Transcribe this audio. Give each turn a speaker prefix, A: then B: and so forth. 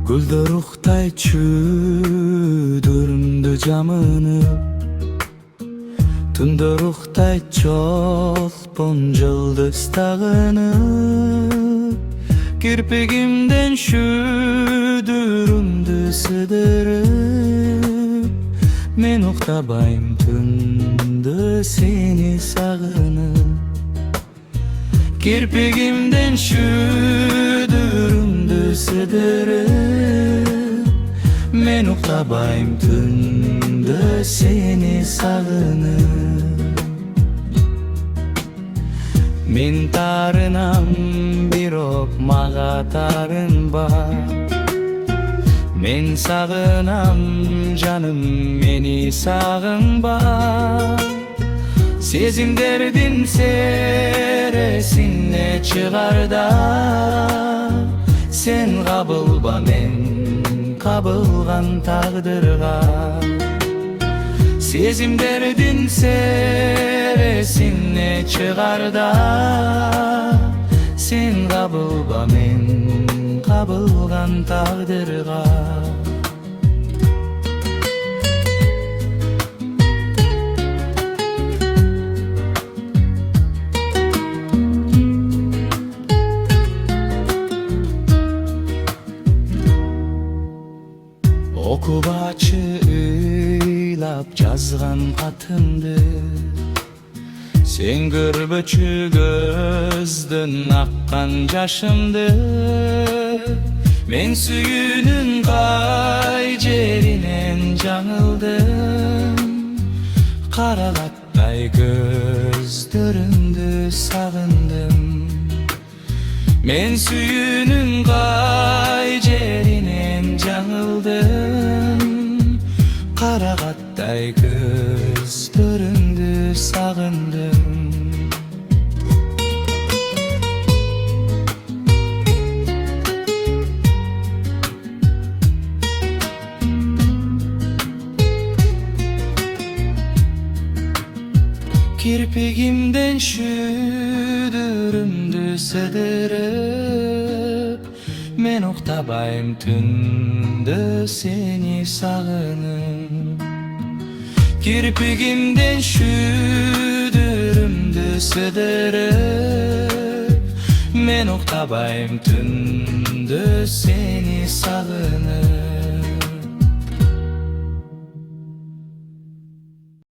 A: Gülдөр uktayçı dürümdü camını, Tündür uktay çolpun yıldız tağını. Kirpigimden şu dürümdü sıdırıp, Men uktabayım tündü seni sağınıp. Kirpigimden şu dürümdü sıdırıp, Men uktabayım tündü seni sağınıp. Men tarınam bir ok mağa tarınba, Men sağınam canım meni sağınba. Sezimderdin seresine çıgar da, Sen kabılba men kabılgan tağdırga. Sezimderdin seresine çıgar da, Sen kabılba men kabılgan tağdırga. Okup açıylap жазган katımdı, Sen kırbıçı gözdün akkan yaşımdı. Men süyünün kay jerinen жаңылdım, Karagattay gözlöründü sağındım. Men süyünün kay jerinen жаңылdım, Karagattay gözlöründü sağındım. Kirpigimden şu dürümdü sıdırıp, Men uktabayım tündü seni sağınıp. Kirpigimden şu dürümdü sıdırıp, Men uktabayım tündü seni sağınıp.